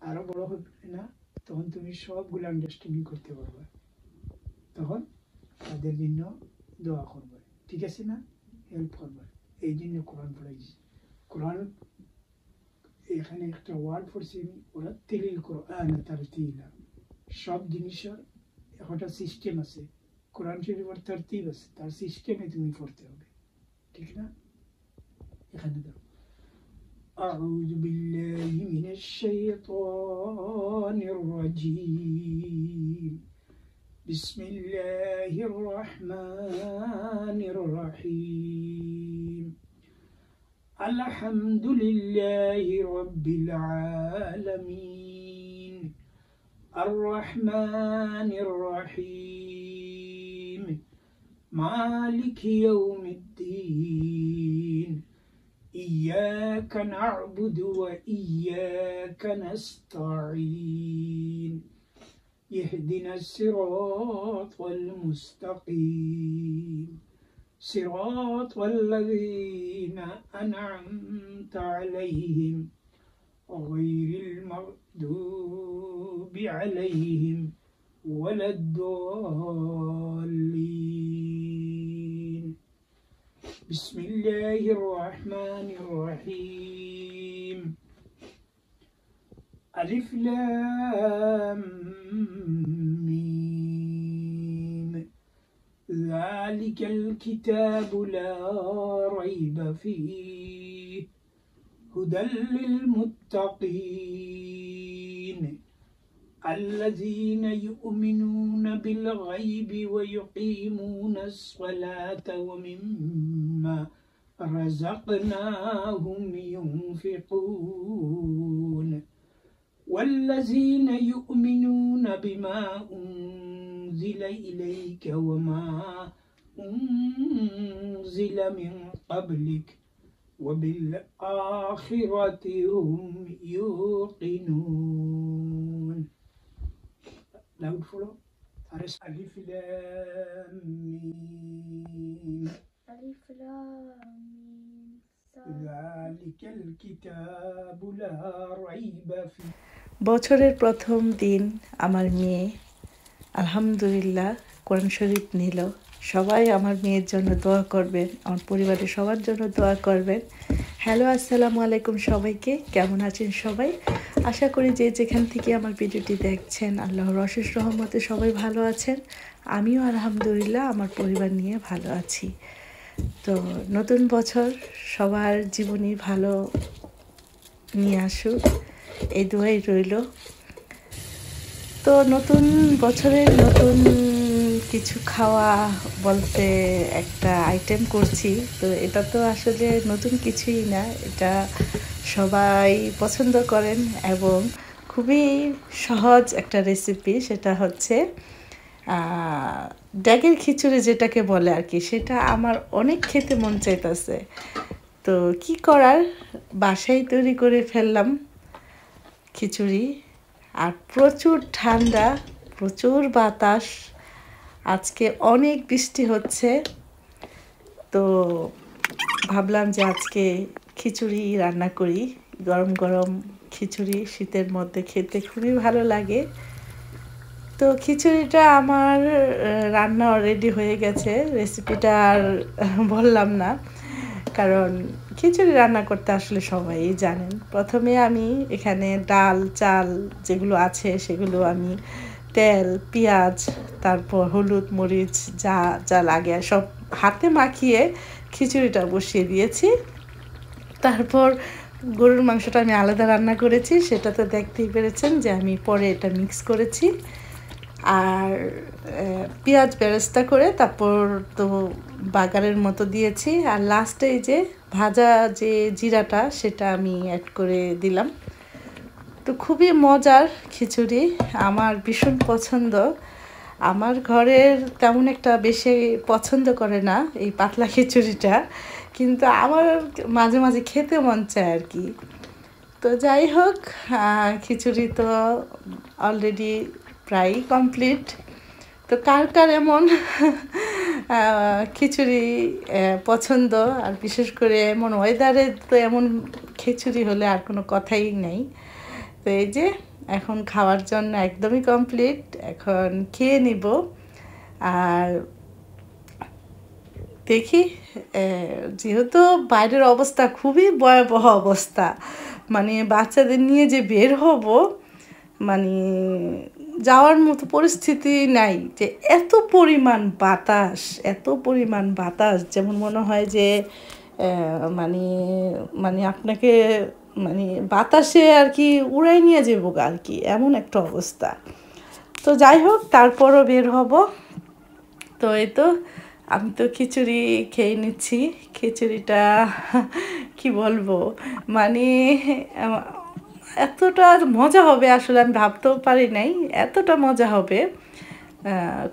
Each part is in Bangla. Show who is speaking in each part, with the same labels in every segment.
Speaker 1: আরো বড় হবে না, তখন তুমি সবগুলো আন্ডারস্ট্যান্ডিং করতে পারবে, তখন তাদের জন্য দোয়া করবে, ঠিক আছে না, হেল্প করবে। এই জন্য কোরআন পড়াইছি। কোরআন এখানে একটা ওয়ার্ড পড়ছি আমি, ওরা তেলিল কোরআন তারতিলা। সব জিনিসের একটা সিস্টেম আছে, কোরআন শরীফের তারতিব আছে, তার সিস্টেমে তুমি পড়তে হবে, ঠিক না। এখানে দেখো أعوذ بالله من الشيطان الرجيم بسم الله الرحمن الرحيم الحمد لله رب العالمين الرحمن الرحيم مالك يوم الدين إياك نعبد وإياك نستعين اهدنا الصراط المستقيم صراط الذين أنعمت عليهم غير المغضوب عليهم ولا الضالين بسم الله الرحمن الرحيم ألف لام ميم ذلك الكتاب لا ريب فيه هدى للمتقين الذين يؤمنون بالغيب ويقيمون الصلاة ومما رزقناهم ينفقون والذين يؤمنون بما أنزل إليك وما أنزل من قبلك وبالآخرة هم يوقنون. Loud follow. ألف لام ميم
Speaker 2: ألف لام ميم
Speaker 1: ذلك الكتاب لا ريب فيه.
Speaker 3: বছরের প্রথম দিন আমার মেয়ে আলহামদুলিল্লাহ কোরআন শরীফ নিল। সবাই আমার মেয়ের জন্য দোয়া করবেন, আমার পরিবারের সবার জন্য দোয়া করবেন। হ্যালো, আসসালামু আলাইকুম সবাইকে, কেমন আছেন সবাই? আশা করি যে যেখান থেকে আমার ভিডিওটি দেখছেন আল্লাহর অশেষ রহমতে সবাই ভালো আছেন। আমিও আলহামদুলিল্লাহ আমার পরিবার নিয়ে ভালো আছি। তো নতুন বছর সবার জীবনই ভালো নিয়ে আসুক, এই দোয়াই রইল। তো নতুন বছরের নতুন কিছু খাওয়া বলতে একটা আইটেম করছি। তো এটা তো আসলে নতুন কিছুই না, এটা সবাই পছন্দ করেন এবং খুবই সহজ একটা রেসিপি। সেটা হচ্ছে ড্যাগের খিচুড়ি যেটাকে বলে আর কি, সেটা আমার অনেক খেতে মন চাইতেছে। তো কি করার, বাসায় তৈরি করে ফেললাম খিচুড়ি। আর প্রচুর ঠান্ডা, প্রচুর বাতাস, আজকে অনেক বৃষ্টি হচ্ছে। তো ভাবলাম যে আজকে খিচুড়ি রান্না করি। গরম গরম খিচুড়ি শীতের মধ্যে খেতে খুবই ভালো লাগে। তো খিচুড়িটা আমার রান্না অলরেডি হয়ে গেছে, রেসিপিটা আর বললাম না, কারণ খিচুড়ি রান্না করতে আসলে সবাই জানেন। প্রথমে আমি এখানে ডাল চাল যেগুলো আছে সেগুলো আমি তেল পেঁয়াজ তারপর হলুদ মরিচ যা যা লাগে সব হাতে মাখিয়ে খিচুড়িটা বসিয়ে দিয়েছি। তারপর গরুর মাংসটা আমি আলাদা রান্না করেছি, সেটা তো দেখতেই পেরেছেন যে আমি পরে এটা মিক্স করেছি। আর পেঁয়াজ বেরেস্তা করে তারপর তো বাগারের মতো দিয়েছি। আর লাস্টে যে ভাজা যে জিরাটা সেটা আমি অ্যাড করে দিলাম। তো খুবই মজার খিচুড়ি, আমার ভীষণ পছন্দ। আমার ঘরের তেমন একটা বেশি পছন্দ করে না এই পাতলা খিচুড়িটা, কিন্তু আমার মাঝে মাঝে খেতে মন চায় আর কি। তো যাই হোক, খিচুড়ি তো অলরেডি প্রায় কমপ্লিট। তো কার কার এমন খিচুড়ি পছন্দ, আর বিশেষ করে এমন ওয়েদারে তো এমন খিচুড়ি হলে আর কোনো কথাই নেই। তো এই যে এখন খাওয়ার জন্য একদমই কমপ্লিট। এখন খেয়ে নিব। আর দেখি যেহেতু বাইরের অবস্থা খুবই ভয়াবহ অবস্থা, মানে বাচ্চাদের নিয়ে যে বের হব, মানে যাওয়ার মতো পরিস্থিতি নাই। যে এত পরিমাণ বাতাস, যেমন মনে হয় যে মানে মানে আপনাকে মানে বাতাসে আর কি উড়াই নিয়ে যাবো আর কি, এমন একটা অবস্থা। তো যাই হোক, তারপরও বের হব। তো এই তো আমি তো খিচুড়ি খেয়ে নিচ্ছি। খিচুড়িটা কি বলবো, মানে এতটা মজা হবে আসলে আমি ভাবতেও পারি নাই এতটা মজা হবে।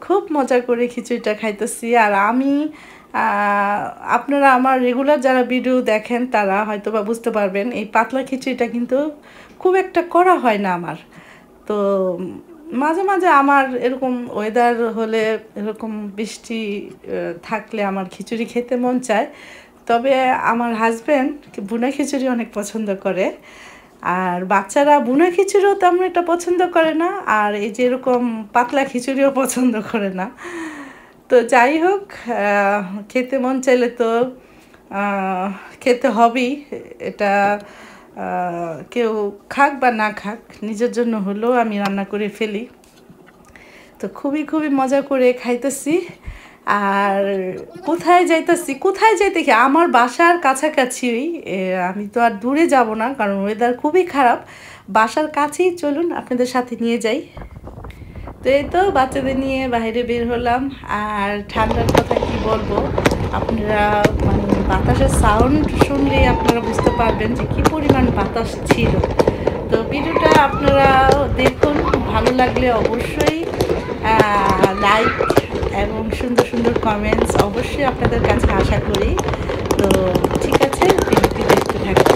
Speaker 3: খুব মজা করে খিচুড়িটা খাইতেছি। আর আমি আপনারা আমার রেগুলার যারা ভিডিও দেখেন তারা হয়তো বা বুঝতে পারবেন, এই পাতলা খিচুড়িটা কিন্তু খুব একটা করা হয় না আমার। তো মাঝে মাঝে আমার এরকম ওয়েদার হলে, এরকম বৃষ্টি থাকলে আমার খিচুড়ি খেতে মন চায়। তবে আমার হাজব্যান্ড ভুনা খিচুড়ি অনেক পছন্দ করে, আর বাচ্চারা ভুনা খিচুড়িও তেমন একটা পছন্দ করে না, আর এই যে এরকম পাতলা খিচুড়িও পছন্দ করে না। তো যাই হোক, খেতে মন চাইলে তো খেতে হবেই। এটা কেউ খাক বা না খাক, নিজের জন্য হলেও আমি রান্না করে ফেলি। তো খুবই মজা করে খাইতেছি। আর কোথায় যাইতে কি আমার বাসার কাছাকাছি, আমি তো আর দূরে যাব না কারণ ওয়েদার খুবই খারাপ। বাসার কাছেই চলুন আপনাদের সাথে নিয়ে যাই। তো এই তো বাচ্চাদের নিয়ে বাইরে বের হলাম। আর ঠান্ডার কথা কি বলবো, আপনারা মানে বাতাসের সাউন্ড শুনলেই আপনারা বুঝতে পারবেন যে কী পরিমাণ বাতাস ছিল। তো ভিডিওটা আপনারা দেখুন, ভালো লাগলে অবশ্যই লাইক এবং সুন্দর কমেন্টস অবশ্যই আপনাদের কাছে আশা করি। তো ঠিক আছে, ভিডিওটি দেখতে থাকুন।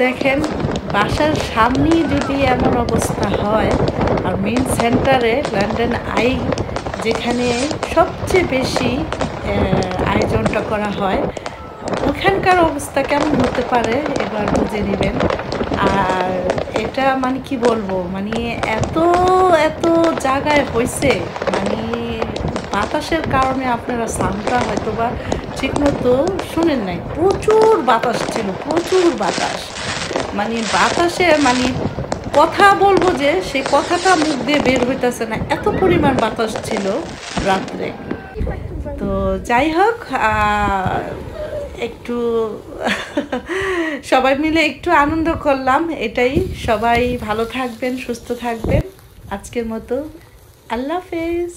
Speaker 3: দেখেন বাসার সামনেই যদি এমন অবস্থা হয়, আর মেইন সেন্টারে লন্ডন আই যেখানে সবচেয়ে বেশি আয়োজনটা করা হয়, ওখানকার অবস্থা কেমন হতে পারে এবার বুঝে নেবেন। আর এটা মানে কি বলবো, মানে এত এত জায়গায় হয়েছে, মানে বাতাসের কারণে আপনারা সাউন্ডটা হয়তো বা ঠিকমতো শুনেন নাই। প্রচুর বাতাস ছিল, প্রচুর বাতাস, মানে বাতাসে মানে কথা বলবো যে সেই কথাটা মুখ দিয়ে বের হইতেছে না, এত পরিমাণ বাতাস ছিল রাত্রে। তো যাই হোক, একটু সবাই মিলে একটু আনন্দ করলাম, এটাই। সবাই ভালো থাকবেন, সুস্থ থাকবেন। আজকের মতো আল্লাহ হাফেজ।